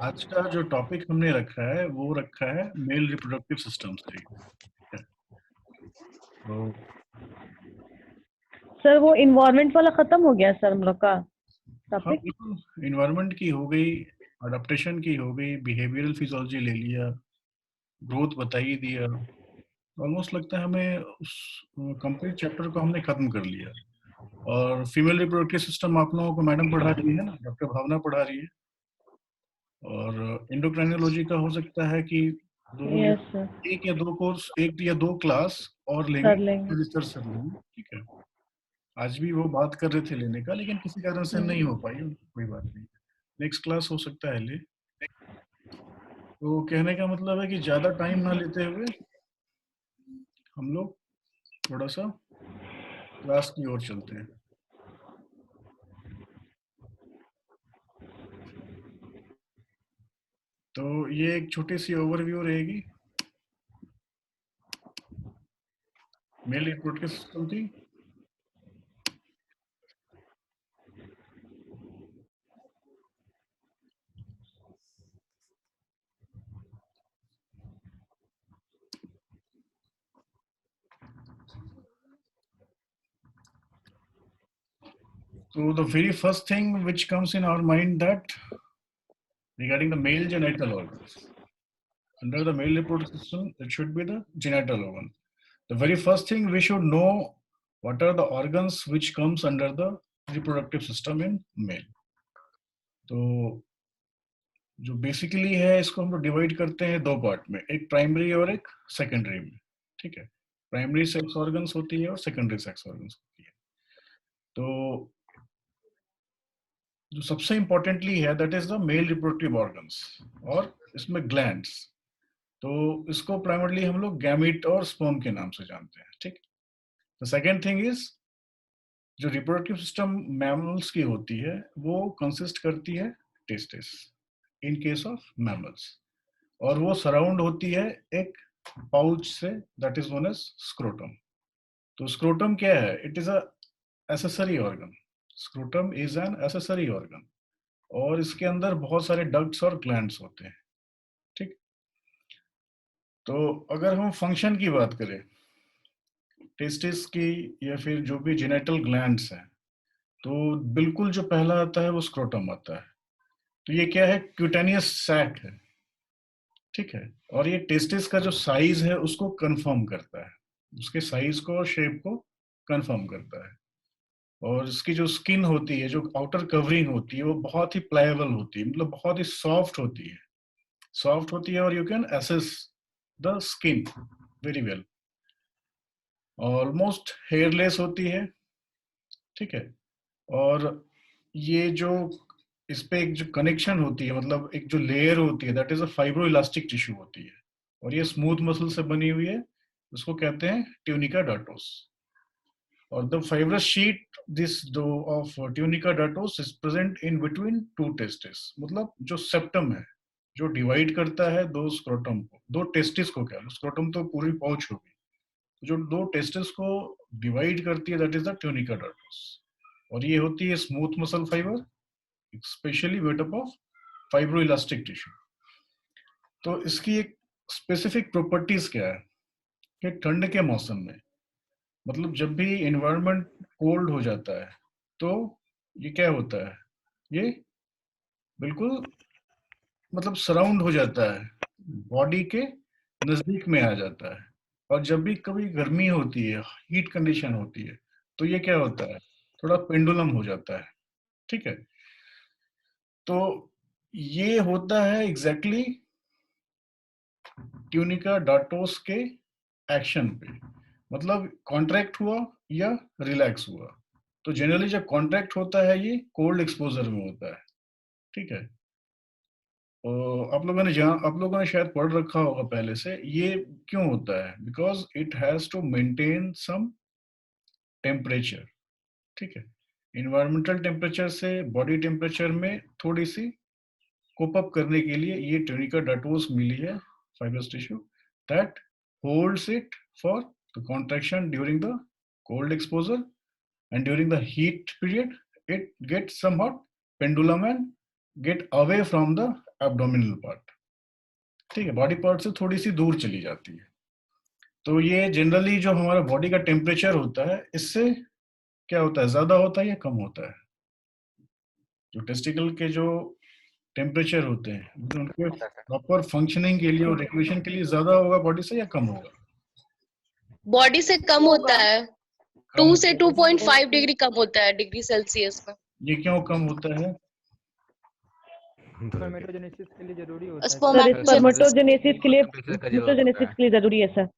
आज का जो टॉपिक हमने रखा है वो रखा है मेल रिप्रोडक्टिव सिस्टम से। तो सर वो इन्वायरमेंट वाला खत्म हो गया सर हम लोग का हाँ, टॉपिक। बिल्कुल इन्वायरमेंट की हो गई, अडेप्टेशन की हो गई, बिहेवियरल फिजियोलॉजी ले लिया, ग्रोथ बता ही दिया। ऑलमोस्ट लगता है हमें उस कंप्लीट चैप्टर को हमने खत्म कर लिया। और फीमेल रिप्रोडक्टिव सिस्टम आप लोगों को मैडम पढ़ा रही है ना, डॉक्टर भावना पढ़ा रही है। और एंडोक्राइनोलॉजी का हो सकता है कि दो या यस सर। एक या दो कोर्स, एक या दो क्लास और लेंगे, कर लेंगे। रजिस्टर कर लेंगे। ठीक है, आज भी वो बात कर रहे थे लेने का, लेकिन किसी कारण से नहीं हो पाई, कोई बात नहीं। नेक्स्ट क्लास हो सकता है ले। तो कहने का मतलब है कि ज्यादा टाइम ना लेते हुए हम लोग थोड़ा सा क्लास की ओर चलते हैं। तो ये एक छोटी सी ओवरव्यू रहेगी मेल रिप्रोडक्टिव सिस्टम की। So the very first thing which comes in our mind that regarding the male genital organs, under the male reproductive system, it should be the genital organ. The very first thing we should know what are the organs which comes under the reproductive system in male. तो जो basically है इसको हम लोग divide करते हैं दो part में, एक प्राइमरी और एक सेकेंडरी में। ठीक है, प्राइमरी सेक्स ऑर्गन्स होती है और सेकेंडरी सेक्स ऑर्गन्स होती है। तो जो सबसे इंपॉर्टेंटली है that is the male reproductive organs, और इसमें ग्लैंड्स। तो इसको प्राइमरली हम लोग गैमीट और स्पर्म के नाम से जानते हैं। ठीक, द सेकेंड थिंग इज जो रिप्रोडक्टिव सिस्टम मैमल्स की होती है वो कंसिस्ट करती है testis in case of mammals, और वो सराउंड होती है एक पाउच से that is known as scrotum. तो स्क्रोटम क्या है? It is a accessory organ. Scrotum is an accessory organ, और इसके अंदर बहुत सारे डक्ट्स और ग्लैंड्स होते हैं। ठीक, तो अगर हम फंक्शन की बात करें टेस्टिस की या फिर जो भी जेनेटल ग्लैंड्स हैं, तो बिल्कुल जो पहला आता है वो स्क्रोटम आता है। तो ये क्या है? क्यूटेनियस सैक है। ठीक है, और ये टेस्टिस का जो साइज है उसको कंफर्म करता है, उसके साइज को और शेप को कंफर्म करता है। और इसकी जो स्किन होती है, जो आउटर कवरिंग होती है, वो बहुत ही प्लायबल होती है, मतलब बहुत ही सॉफ्ट होती है। सॉफ्ट होती है और you can access the skin very well. Almost hairless होती है। ठीक है, और ये जो इस पे एक जो कनेक्शन होती है, मतलब एक जो लेयर होती है that is a fibro elastic tissue होती है, और ये स्मूथ मसल से बनी हुई है। उसको कहते हैं ट्यूनिका डाटोस। और द फाइब्रस शीट दिस दो of tunica dartos is present in between two testis. मतलब जो सेप्टम है जो डिवाइड करता है दो स्क्रोटम को, दो टेस्टिस को, क्या स्क्रोटम तो पूरी पाउच होगी, जो दो टेस्टिस को डिवाइड करती है that is the tunica dartos. और ये होती है smooth muscle fibre, specially made up of fibroelastic tissue. तो इसकी एक स्पेसिफिक प्रॉपर्टीज क्या है कि ठंड के मौसम में, मतलब जब भी एनवायरनमेंट कोल्ड हो जाता है, तो ये क्या होता है, ये बिल्कुल मतलब सराउंड हो जाता है, बॉडी के नजदीक में आ जाता है। और जब भी कभी गर्मी होती है, हीट कंडीशन होती है, तो ये क्या होता है, थोड़ा पेंडुलम हो जाता है। ठीक है, तो ये होता है एग्जैक्टली ट्यूनिका डाटोस के एक्शन पे, मतलब कॉन्ट्रैक्ट हुआ या रिलैक्स हुआ। तो जनरली जब कॉन्ट्रैक्ट होता है ये कोल्ड एक्सपोजर में होता है। ठीक है, तो आप लोगों ने शायद पढ़ रखा होगा पहले से, ये क्यों होता है? Because it has to maintain some temperature. ठीक है, इन्वायरमेंटल टेम्परेचर से बॉडी टेम्परेचर में थोड़ी सी कोप अप करने के लिए ये ट्यूनिका डाटोस मिली है, fibrous tissue that holds it for the contraction during the cold exposure, and during the heat period it gets somewhat pendulum and get away from the abdominal part, ठीक है, body part से थोड़ी सी दूर चली जाती है। तो ये जनरली जो हमारा बॉडी का टेम्परेचर होता है, इससे क्या होता है, ज्यादा होता है या कम होता है? जो टेस्टिकल के जो टेम्परेचर होते हैं, जो उनके प्रॉपर फंक्शनिंग के लिए और रेगुलेशन के लिए ज्यादा होगा बॉडी से या कम होगा? बॉडी से कम होता है, कम 2 होता से है। 2.5 डिग्री कम होता है डिग्री सेल्सियस में। ये क्यों कम होता है? स्पर्मेटोजेनेसिस के लिए जरूरी होता है सर स्पर्मेटोजेनेसिस स्पर्मेटोजेनेसिस के लिए टेम्परेचर का जरूरत होता म्यूटोजेनेसिस है। के लिए जरूरी है सर।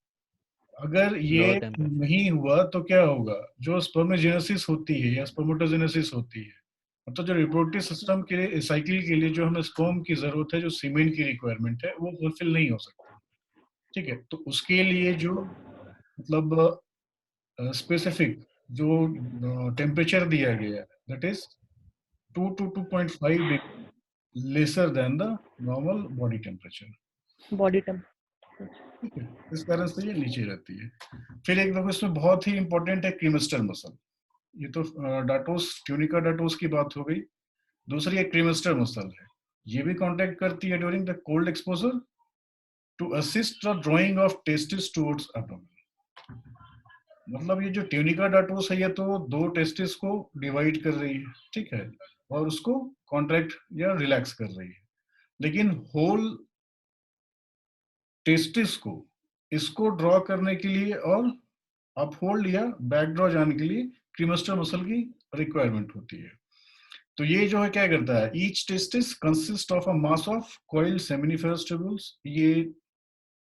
अगर ये लोअर टेम्परेचर। नहीं हुआ तो क्या होगा? जो स्पर्मेजेनेसिस होती है या स्पर्मेटोजेनेसिस होती है, मतलब जो रिप्रोडक्टिव सिस्टम के लिए, साइकिल के लिए जो हमें स्पर्म की जरूरत है, जो सीमेंट की रिक्वायरमेंट है, वो फुलफिल नहीं हो सकती। ठीक है, तो उसके लिए जो मतलब स्पेसिफिक जो टेम्परेचर दिया गया है, that is 2 to 2.5 degree lesser than the normal body temperature. Body temp ठीक है, इस कारण से ये नीचे रहती है। फिर एक देखो, इसमें बहुत ही इंपॉर्टेंट है क्रीमेस्टर मसल। ये तो डाटोस, ट्यूनिका डाटोस की बात हो गई। दूसरी एक क्रीमेस्टर मसल है, ये भी कांटेक्ट करती है during the cold exposure to assist the drawing of testis towards abdomen. मतलब ये जो ट्यूनिका डाटोस है, ये तो दो टेस्टिस को डिवाइड कर रही है, ठीक है, और उसको कॉन्ट्रैक्ट या रिलैक्स कर रही है। लेकिन होल टेस्टिस को, इसको ड्रॉ करने के लिए और अपहोल्ड या बैक ड्रॉ जाने के लिए क्रीमेस्टर मसल की रिक्वायरमेंट होती है। तो ये जो है क्या करता है, each testis consist of a mass of coiled seminiferous tubules. ये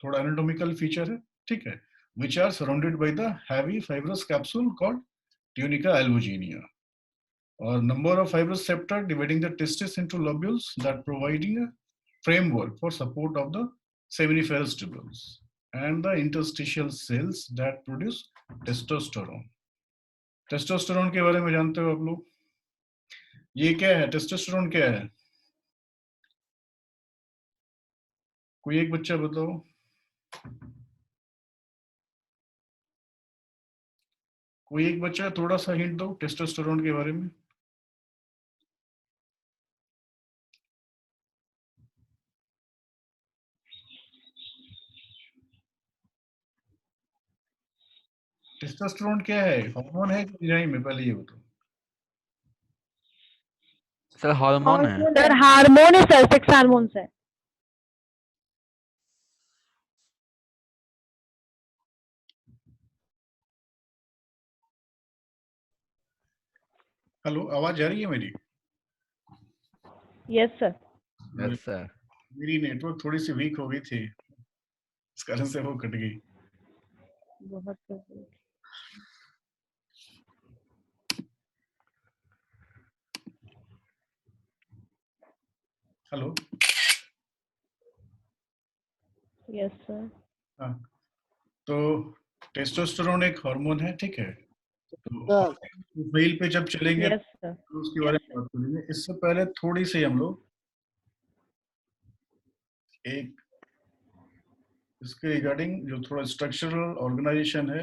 थोड़ा एनाटॉमिकल फीचर है, ठीक है, which are surrounded by the heavy fibrous capsule called tunica albuginea, or number of fibrous septa dividing the testis into lobules that providing a framework for support of the seminiferous tubules and the interstitial cells that produce testosterone. Testosterone के बारे में जानते हो आप लोग? ये क्या है, टेस्टोस्टेरोन क्या है? कोई एक बच्चा बताओ। कोई एक बच्चा थोड़ा सा हिंट दो टेस्टोस्टेरोन के बारे में। टेस्टोस्टेरोन क्या है, हार्मोन है कि एंजाइम है? पहले ये बताओ। सर हार्मोन है। सर हार्मोन है सर, सेक्स हार्मोन्स है। हेलो, आवाज आ रही है मेरी? Yes sir. Yes sir. मेरी नेटवर्क थोड़ी सी वीक हो गई थी, इस कारण से वो कट गई। बहुत हेलो। Yes sir. हाँ, तो टेस्टोस्टेरोन एक हार्मोन है, ठीक है, तो प्रोफाइल पे जब चलेंगे यस सर। तो उसके बारे में बात करेंगे। इससे पहले थोड़ी सी हम लोग एक इसके रिगार्डिंग जो थोड़ा स्ट्रक्चरल ऑर्गेनाइजेशन है,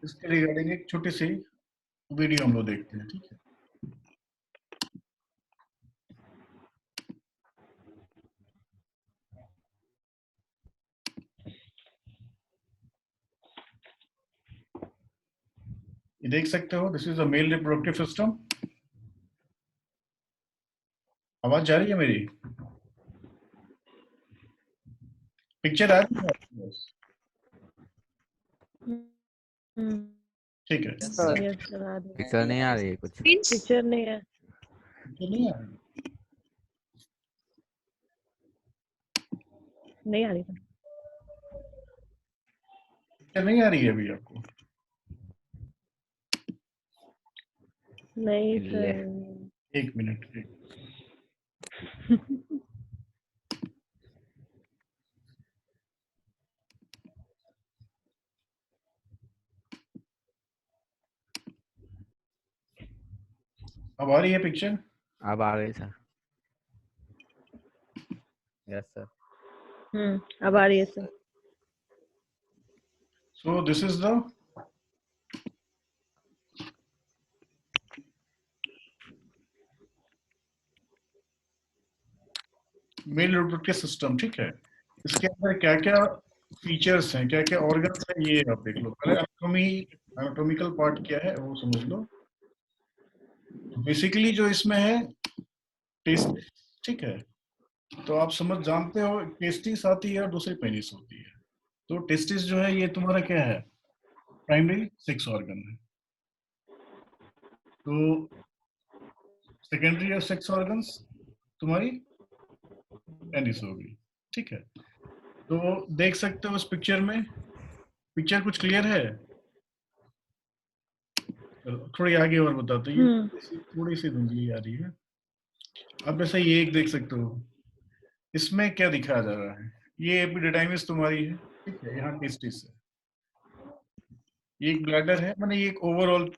इसके रिगार्डिंग एक छोटी सी वीडियो हम लोग देखते हैं, ठीक है। ये देख सकते हो, this is a male reproductive system. आवाज जा रही है मेरी? पिक्चर आ रही है आपके पास? ठीक है, यस सर। पिक्चर नहीं आ रही है कुछ। पिक्चर नहीं है। पिक्चर नहीं आ रही? नहीं आ रही सर। पिक्चर नहीं आ रही है अभी आपको? नहीं ले। सर। एक मिनट, अब आ रही है पिक्चर? अब आ गई सर। Yes sir. अब आ रही है sir. So this is the male reproductive system, ठीक है। इसके अंदर क्या क्या फीचर्स हैं, क्या क्या ऑर्गन्स हैं, ये आप देख लो। पहले एनाटॉमिकल पार्ट क्या है वो समझ लो। बेसिकली जो इसमें है टेस्ट, ठीक है। तो आप समझ जानते हो टेस्टिस आती है और दूसरी पेनिस होती है। तो टेस्टिस जो है ये तुम्हारा क्या है, प्राइमरी सेक्स ऑर्गन है। तो सेकेंडरी सेक्स ऑर्गन्स तुम्हारी पेनिस होगी, ठीक है। तो देख सकते हो इस पिक्चर में, पिक्चर कुछ क्लियर है? चलो थोड़ी आगे और बताते हैं, ये थोड़ी सी धुंधली आ रही है। अब ऐसा ये एक देख सकते हो, इसमें क्या दिखाया जा रहा है, ये एपिडिडाइमिस तुम्हारी है, ठीक है। यहाँ टेस्टिस है, ये एक ब्लैडर है, माने ये एक ओवरऑल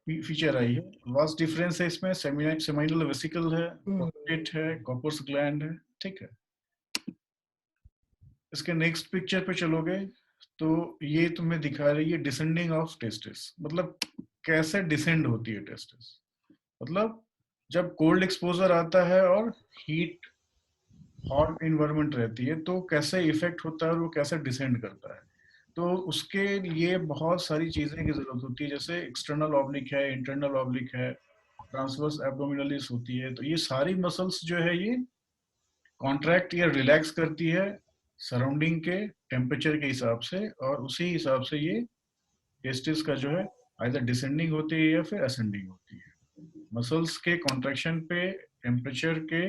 फीचर आई है। वास्ट डिफरेंस है इसमें, सेमिनल वेसिकल है, प्रोस्टेट है, कॉर्पस ग्लैंड है, ठीक है। इसके नेक्स्ट पिक्चर पे चलोगे तो ये तुम्हें दिखा रही है डिसेंडिंग ऑफ टेस्टिस, मतलब कैसे डिसेंड होती है टेस्टिस। मतलब जब कोल्ड एक्सपोजर आता है और हीट हॉट इन्वायरमेंट रहती है तो कैसे इफेक्ट होता है और वो कैसे डिसेंड करता है। तो उसके लिए बहुत सारी चीजें की जरूरत होती है, जैसे एक्सटर्नल ऑब्लिक है, इंटरनल ऑब्लिक है, ट्रांसवर्स एब्डोमिनलिस होती है। तो ये सारी मसल्स जो है ये कॉन्ट्रैक्ट या रिलैक्स करती है सराउंडिंग के टेम्परेचर के हिसाब से, और उसी हिसाब से ये टेस्टिस का जो है आइदर डिसेंडिंग होती है या फिर असेंडिंग होती है। मसल्स के कॉन्ट्रैक्शन पे, टेम्परेचर के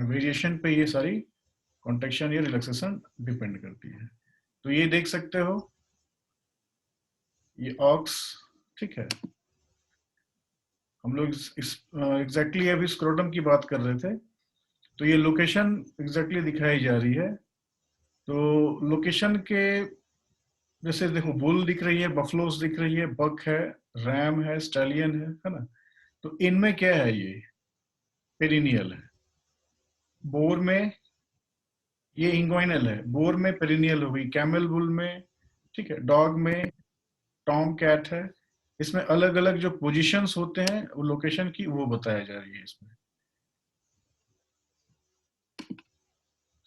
वेरिएशन पे ये सारी कॉन्ट्रैक्शन या रिलैक्सेशन डिपेंड करती है। तो ये देख सकते हो, ये ऑक्स, ठीक है। हम लोग इस एग्जैक्टली अभी स्क्रोटम की बात कर रहे थे, तो ये लोकेशन एग्जैक्टली दिखाई जा रही है। तो लोकेशन के जैसे देखो, बुल दिख रही है, बफलोस दिख रही है, बक है, रैम है, स्टैलियन है ना। तो इनमें क्या है, ये पेरिनियल है। बोर में ये इंग्वाइनल है, बोर में पेरिनियल हो गई, कैमल बुल में, ठीक है, डॉग में टॉम कैट है। इसमें अलग अलग जो पोजीशंस होते हैं वो लोकेशन की वो बताया जा रही है इसमें।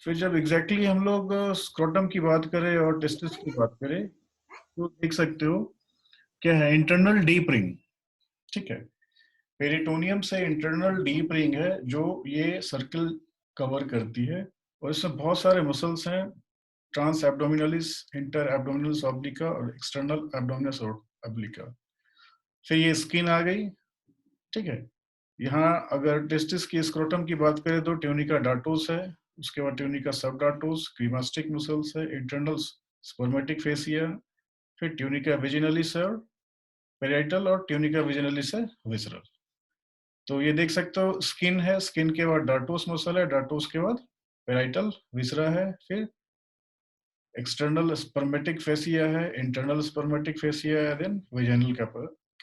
फिर जब एग्जैक्टली हम लोग स्क्रोटम की बात करें और टेस्टिस की बात करें तो देख सकते हो क्या है, इंटरनल डीप रिंग, ठीक है। पेरिटोनियम से इंटरनल डीप रिंग है जो ये सर्कल कवर करती है, और इसमें बहुत सारे मसल्स हैं, ट्रांस एब्डोमिनलिस, इंटर एब्डोमिनलिस ऑब्लिका और एक्सटर्नल एब्डोमिनस ऑब्लिका। फिर ये स्किन आ गई, ठीक है। यहाँ अगर टेस्टिस की स्क्रोटम की बात करें तो ट्यूनिका डाटोस है, उसके बाद ट्यूनिका सबडाटोस, क्रीमास्टिक मसल्स है, इंटरनल स्पर्मेटिक फेसिया, फिर ट्यूनिका विजिनलिस है, और पेराइटल, और ट्यूनिका विजिनलिस है विसरल। तो ये देख सकते हो, स्किन है, स्किन के बाद डाटोस मसल है, डाटोस के बाद पेराइटल विसरा है, फिर एक्सटर्नल स्पर्मेटिक फेसिया है, इंटरनल स्पर्मेटिक फेसिया है, देन वेजाइनल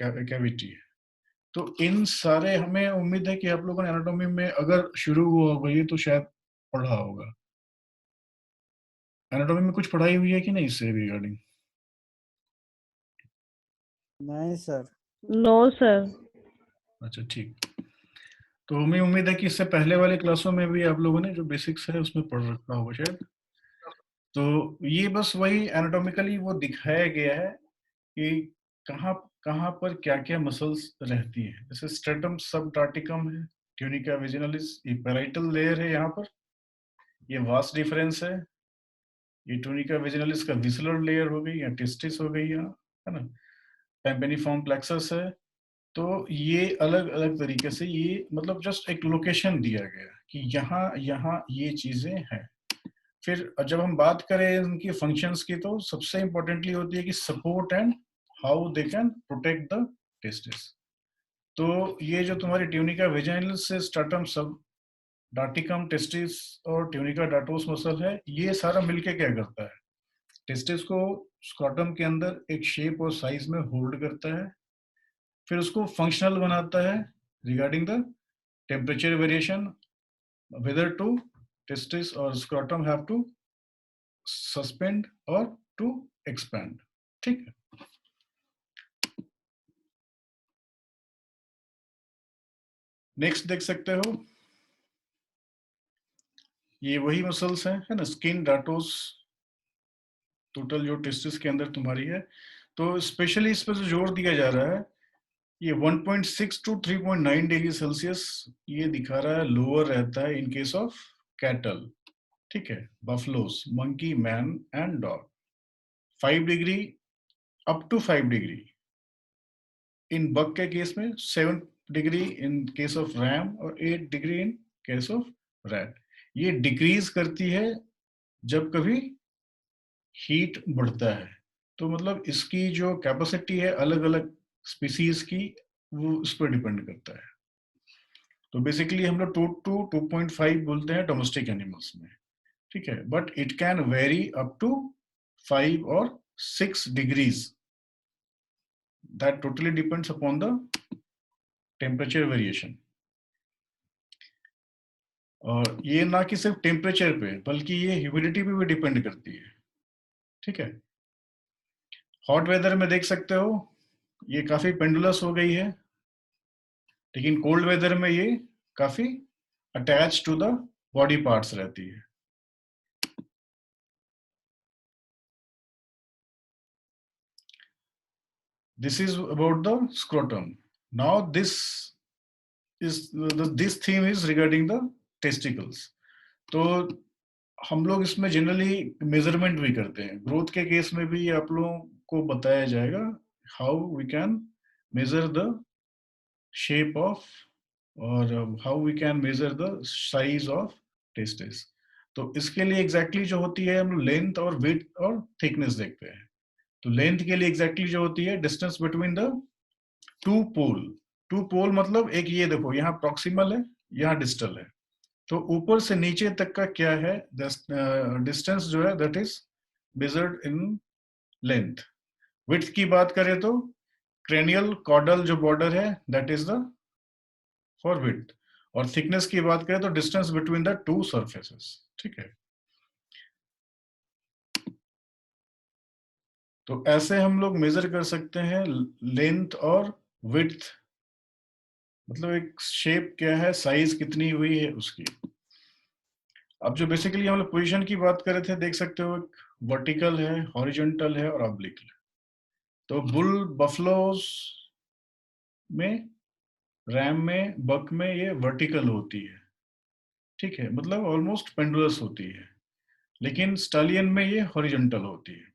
कैविटी है। तो इन सारे, हमें उम्मीद है कि आप लोगों ने एनाटॉमी में अगर शुरू हुआ होगा ये तो शायद पढ़ा होगा। एनाटॉमी में कुछ पढ़ाई हुई है कि नहीं इससे रिगार्डिंग? नहीं सर। No sir. अच्छा ठीक। तो हमें उम्मीद है कि इससे पहले वाले क्लासों में भी आप लोगों ने जो बेसिक्स है उसमें पढ़ रखा होगा शायद। तो ये बस वही एनाटॉमिकली वो दिखाया गया है कि कहाँ कहाँ पर क्या क्या मसल्स रहती हैं। जैसे स्ट्रेटम सबटार्टिकम है, ट्यूनिका विजिनलिस, ये पैराइटल लेयर है, यहाँ पर ये वास्ट डिफरेंस है। ये ट्यूनिका विजिनलिस का विसलर लेयर हो गई या टेस्टिस हो गई यहाँ, है ना। पैम्पेनिफॉर्म प्लेक्सस है। तो ये अलग अलग तरीके से, ये मतलब जस्ट एक लोकेशन दिया गया कि यहाँ यहाँ ये चीजें हैं। फिर जब हम बात करें इनकी फंक्शंस की तो सबसे इंपॉर्टेंटली होती है कि support and how they can protect the testis. तो ये जो तुम्हारी ट्यूनिका वेजाइनलिस से स्ट्रेटम सब डार्टिकम, टेस्टिस और ट्यूनिका डाटोस मसल है, ये सारा मिलके क्या करता है, टेस्टिस को स्क्रॉटम के अंदर एक शेप और साइज में होल्ड करता है। फिर उसको फंक्शनल बनाता है regarding the temperature variation, whether two testis और स्क्रॉटम हैव टू सस्पेंड और टू एक्सपैंड, ठीक है। नेक्स्ट देख सकते हो, ये वही मसल्स हैं, है ना, स्किन, डाटोस, टोटल जो टेस्टिस के अंदर तुम्हारी है। तो स्पेशली इस पर जो जोर दिया जा रहा है, ये 1.6 टू 3.9 डिग्री सेल्सियस ये दिखा रहा है लोअर रहता है इन केस ऑफ कैटल, ठीक है, buffaloes, monkey, man and dog. 5 degree up to 5 degree in bug के केस में, 7 degree in case of ram और 8 degree in case of rat. ये डिक्रीज करती है जब कभी हीट बढ़ता है। तो मतलब इसकी जो कैपेसिटी है अलग अलग स्पीसीज की, वो इस पर डिपेंड करता है। तो बेसिकली हम लोग 2 to 2.5 बोलते हैं डोमेस्टिक एनिमल्स में, ठीक है, but it can vary up to 5 और 6 degrees. That totally depends upon the temperature variation. और ये ना कि सिर्फ टेम्परेचर पे, बल्कि ये ह्यूमिडिटी पे भी डिपेंड करती है, ठीक है। हॉट वेदर में देख सकते हो ये काफी पेंडुलस हो गई है, लेकिन कोल्ड वेदर में ये काफी attach to the body parts रहती है। This is about the scrotum. Now this theme is regarding the testicles. तो हम लोग इसमें जनरली मेजरमेंट भी करते हैं। ग्रोथ के केस में भी आप लोगों को बताया जाएगा how we can measure the shape of और how we can measure the size of testis. तो इसके लिए एग्जैक्टली जो होती है हम लेंथ और विड्थ और थिकनेस देखते हैं। तो लेंथ के लिए एग्जैक्टली जो होती है distance between the two pole. Two pole मतलब एक ये देखो यहाँ प्रॉक्सिमल है, यहाँ डिस्टल है, तो ऊपर से नीचे तक का क्या है डिस्टेंस जो है that is measured in length. Width की बात करें तो क्रेनियल कॉर्डल जो बॉर्डर है that is the for width, और थिकनेस की बात करें तो distance between the to surfaces, ठीक है। तो ऐसे हम लोग मेजर कर सकते हैं लेंथ और विड्थ, मतलब एक शेप क्या है, साइज कितनी हुई है उसकी। अब जो बेसिकली हम लोग पोजीशन की बात कर रहे थे, देख सकते हो एक वर्टिकल है, हॉरिजॉन्टल है और ऑब्लिक है। तो बुल, बफलोस में, रैम में, बक में ये वर्टिकल होती है, ठीक है, मतलब ऑलमोस्ट पेंडुलस होती है। लेकिन स्टालियन में ये हॉरिजॉन्टल होती है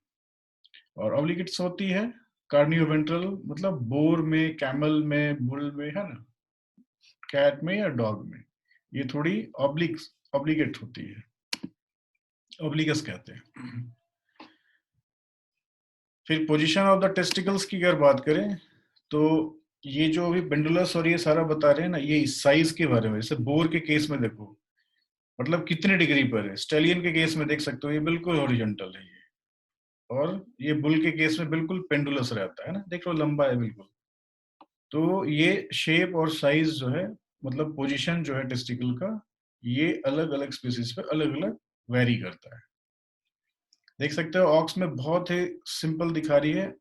और ऑब्लिगेट्स होती है कार्नियोवेंट्रल, मतलब बोर में, कैमल में, बुल में, है ना, कैट में या डॉग में ये थोड़ी ऑब्लिगेट होती है, ऑब्लिगस कहते हैं। फिर पोजीशन ऑफ द टेस्टिकल्स की अगर बात करें तो ये जो अभी पेंडुलस और ये सारा बता रहे हैं ना, ये साइज के बारे में। जैसे बोर के केस में देखो मतलब कितने डिग्री पर है, स्टेलियन के केस में देख सकते हो ये बिल्कुल हॉरिजॉन्टल है ये, और ये बुल के केस में बिल्कुल पेंडुलस रहता है ना, देख लो लंबा है बिल्कुल। तो ये शेप और साइज जो है, मतलब पोजीशन जो है टेस्टिकल का, ये अलग अलग स्पीसीज पे अलग अलग वेरी करता है। देख सकते हो ऑक्स में बहुत ही सिंपल दिखा रही है,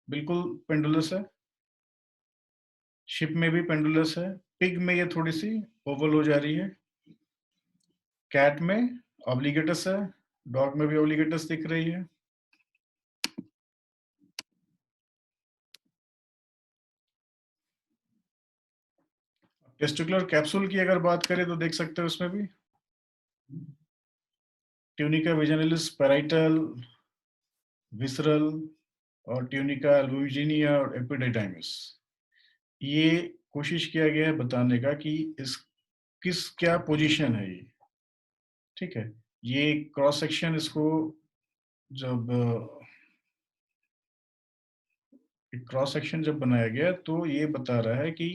बिल्कुल पेंडुलस है। शिप में भी पेंडुलस है। पिग में ये थोड़ी सी ओवल हो जा रही है। कैट में ऑब्लिगेटस है, डॉग में भी ऑब्लिगेटस दिख रही है। टेस्टिकुलर कैप्सूल की अगर बात करें तो देख सकते हो उसमें भी ट्यूनिका विजिनलिस, पैराइटल, विसरल और ट्यूनिका अल्बुजिनिया और एपिडाइडाइमस। ये कोशिश किया गया है बताने का कि इस किस क्या पोजीशन है ये, ठीक है। ये क्रॉस सेक्शन इसको जब क्रॉस सेक्शन जब बनाया गया तो ये बता रहा है कि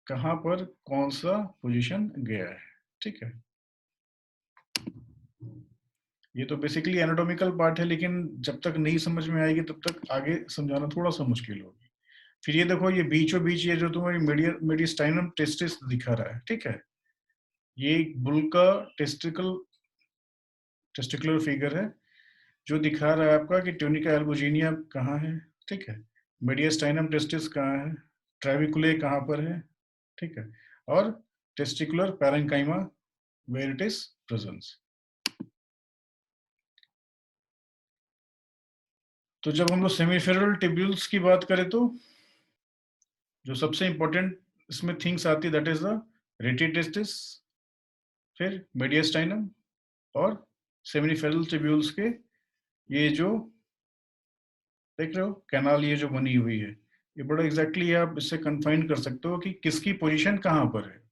कहां पर कौन सा पोजीशन गया है, ठीक है। ये तो बेसिकली एनाटॉमिकल पार्ट है, लेकिन जब तक नहीं समझ में आएगी तब तक आगे समझाना थोड़ा सा मुश्किल होगी। फिर ये देखो ये बीचों बीच ये जो तुम्हारी मेडिस्टाइनम टेस्टिस दिखा रहा है, ठीक है, ये बुल का टेस्टिकुलर फिगर है जो दिखा रहा है आपका कि ट्यूनिका एल्बुजिनिया कहाँ है, ठीक है, मेडिस्टाइनम टेस्टिस कहाँ है, ट्रेविकुले कहाँ पर है, ठीक है, और testicular parenchyma where it is present. तो जब हम लोग सेमीफेरल टिब्यूल्स की बात करें तो जो सबसे इंपॉर्टेंट इसमें थिंग्स आती है दैट इज द रेटिटेस्टिस, फिर मीडियस्टाइनम और सेमिफेरल टिब्यूल्स के ये जो देख रहे हो कैनाल ये जो बनी हुई है, ये बड़ा एग्जैक्टली आप इससे कंफाइन कर सकते हो कि किसकी पोजीशन कहाँ पर है।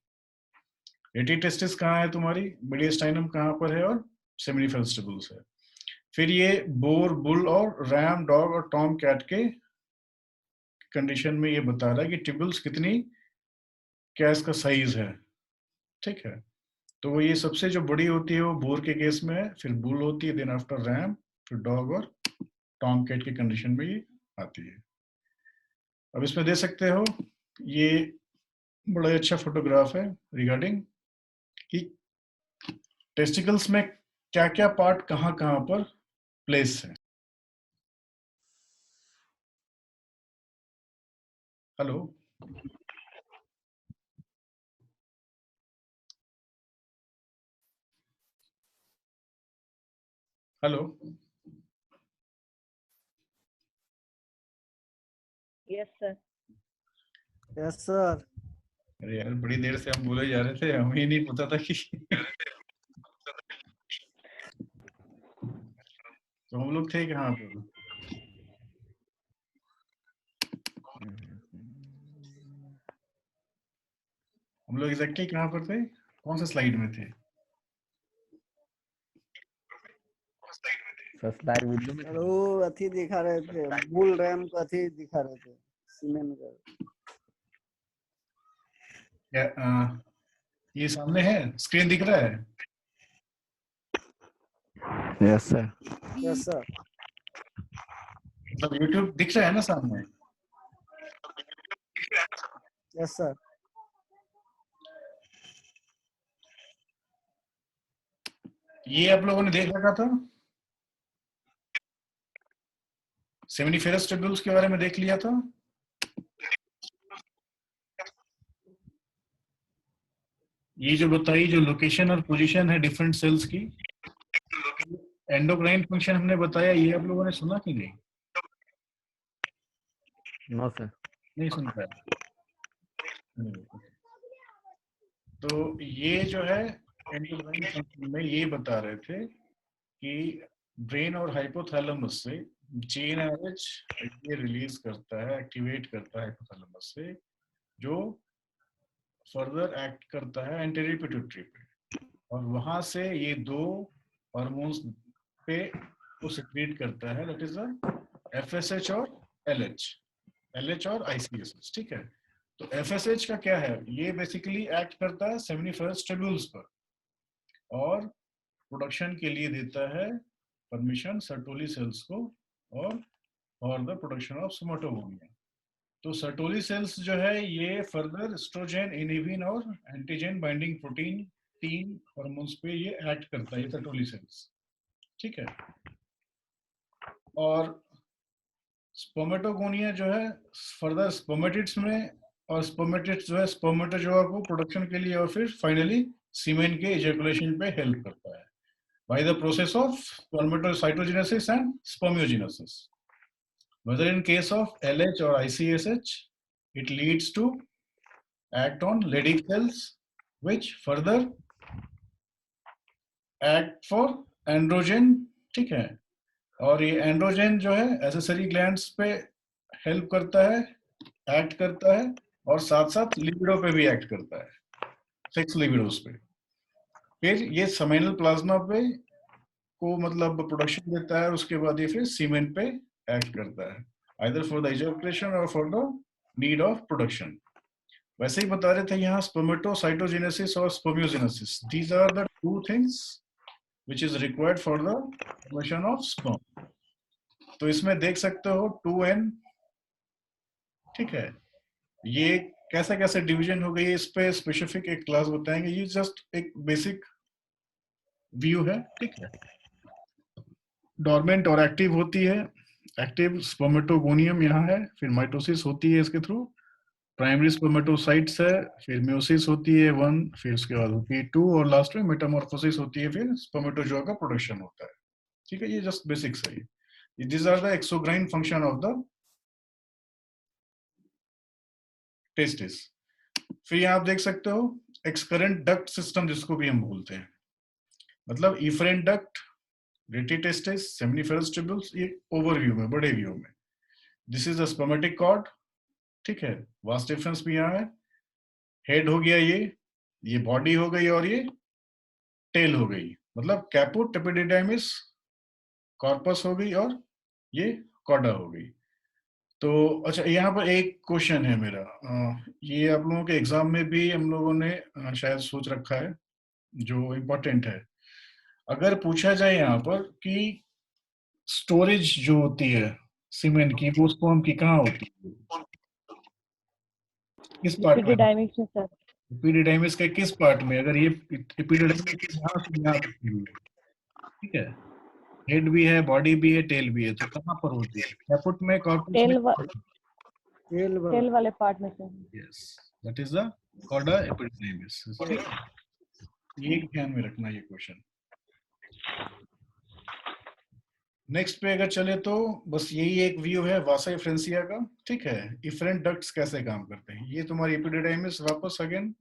रेटिटेस्टिस कहाँ है तुम्हारी, मीडियस्टाइनम कहाँ पर है और सेमिफेरल टिब्यूल्स है। फिर ये बोर, बुल और रैम, डॉग और टॉम कैट के कंडीशन में ये बता रहा है कि टिब्यूल्स कितनी, क्या इसका साइज है, ठीक है। तो वो ये सबसे जो बड़ी होती है वो बोर के केस में है, फिर बुल होती है, देन आफ्टर रैम, फिर डॉग और टॉम कैट के कंडीशन में ये आती है। अब इसमें दे सकते हो ये बड़ा अच्छा फोटोग्राफ है रिगार्डिंग कि टेस्टिकल्स में क्या क्या पार्ट कहाँ कहाँ पर प्लेस है। Hello, hello, yes sir. Yes sir. अरे यार बड़ी देर से हम बोले जा रहे थे, हमें ही नहीं पता था कि तो हम लोग थे कहाँ पर। हम लोग एग्जैक्टली कहाँ पर थे, कौन सा स्लाइड में थे। सर स्लाइड वीडियो में सर वो अथी दिखा रहे थे, बुल रैम का अथी दिखा रहे थे, सीमेंट का। ये सामने है, स्क्रीन दिख रहा है। Yes sir. Yes sir. मतलब यूट्यूब दिख रहा है ना सामने। Yes sir. ये आप लोगों ने देख रखा था, सेमिनिफेरस टिब्यूल्स के बारे में देख लिया था। ये जो बताई जो लोकेशन और पोजीशन है डिफरेंट सेल्स की, एंडोक्राइन फंक्शन हमने बताया, ये आप लोगों ने सुना कि नहीं? No sir. नहीं सुन पाया। तो ये जो है एंडोक्राइन फंक्शन में ये बता रहे थे कि ब्रेन और हाइपोथैलेमस से GnRH ये रिलीज करता है, एक्टिवेट करता है हाइपोथैलेमस से, जो फर्दर एक्ट करता है एंटीरियर पिट्यूटरी पे, और वहां से ये दो हार्मोन्स पे को सिक्रीट करता है, दैट इज FSH और LH और ICSH, ठीक है। तो FSH का क्या है, ये बेसिकली एक्ट करता है सेमिनिफेरस टिब्यूल्स पर और प्रोडक्शन के लिए देता है परमिशन सर्टोली सेल्स को और द प्रोडक्शन ऑफ सोमेटोगोनिया। तो सर्टोली सेल्स जो है ये फर्दर एस्ट्रोजन, इनहिबिन और एंटीजन बाइंडिंग प्रोटीन 3 हार्मोन्स पे ये एक्ट करता है, ये सर्टोली सेल्स, ठीक है। और स्पर्मेटोगोनिया जो है फर्दर स्पर्मेटिड्स में, और स्पर्मेटिड्स जो है स्पर्मेटोजोआ को प्रोडक्शन के लिए और फिर फाइनली सीमेन के इजैकुलेशन पे हेल्प करता है by the process of spermatocytogenesis and spermiogenesis. Whether in case of LH or ICSH, it leads to act on Leydig cells, which further act for androgen, ठीक है। और ये एंड्रोजन जो है एसेसरी ग्लैंड्स पे हेल्प करता है, एक्ट करता है, और साथ साथ लिबिडो पे भी एक्ट करता है, सेक्स लिबिडोस पे। फिर ये सेमिनल प्लाज्मा पे को मतलब प्रोडक्शन देता है, उसके बाद ये फिर सीमेन पे एक्ट करता है, आइदर फॉर द इजैकुलेशन और for the need of production. वैसे ही बता रहे थे यहाँ स्पर्मेटोसाइटोजेनेसिस और spermiogenesis, these are the two things which is required for the formation of sperm. तो इसमें देख सकते हो 2n, ठीक है। ये कैसे कैसे डिवीजन हो गई, इस पे स्पेसिफिक एक क्लास बताएंगे, ये जस्ट एक बेसिक व्यू है, ठीक है। डोरमेंट और एक्टिव होती है, एक्टिव स्पर्मेटोगोनियम यहाँ है, फिर माइटोसिस होती है इसके थ्रू, प्राइमरी स्पर्मेटोसाइट्स है, फिर म्योसिस होती है 1, फिर उसके बाद होती है 2 और लास्ट में मेटामॉर्फोसिस होती है, फिर स्पर्मेटोजोआ का प्रोडक्शन होता है। ठीक है, ये जस्ट बेसिक्स है। These are the exocrine function of the testis। फिर यहाँ आप देख सकते हो एक्सकरेंट डक्ट सिस्टम जिसको भी हम बोलते हैं, मतलब efferent duct, rete testis, seminiferous tubules, ये ओवरव्यू में, बड़े व्यू में। This is the spermatic cord. ठीक है, वास्ट डिफरेंस भी यहाँ है। हेड हो गया ये बॉडी हो गई और ये टेल हो गई, मतलब कैपुट, एपिडिडाइमिस, कॉर्पस हो गई और ये कॉर्डा हो गई। तो अच्छा, यहाँ पर एक क्वेश्चन है मेरा, ये आप लोगों के एग्जाम में भी हम लोगों ने शायद सोच रखा है, जो इम्पोर्टेंट है। अगर पूछा जाए यहाँ पर कि स्टोरेज जो होती है सीमेंट की, वो स्पर्म की कहाँ होती है, किस पार्ट में? एपिडिडाइमिक्स में सर। एपिडिडाइमिस के किस पार्ट में? अगर ये एपिडिडाइमिस यहाँ से यहाँ तक की हुई है, ठीक है, हेड भी है, बॉडी भी है, टेल भी है, तो कहाँ पर होती है? कैपुट में, कॉर्पस में? टेल वाले पार्ट में sir. Yes, that is the chorda epididymis. ठीक है, ये ध्यान में रखना ये क्वेश्चन। नेक्स्ट पे अगर चले तो बस यही एक व्यू है वासा एफ्रेंसिया का। ठीक है, इफरेंट डक्ट्स कैसे काम करते हैं, ये तुम्हारी एपिडिडाइमिस वापस अगेन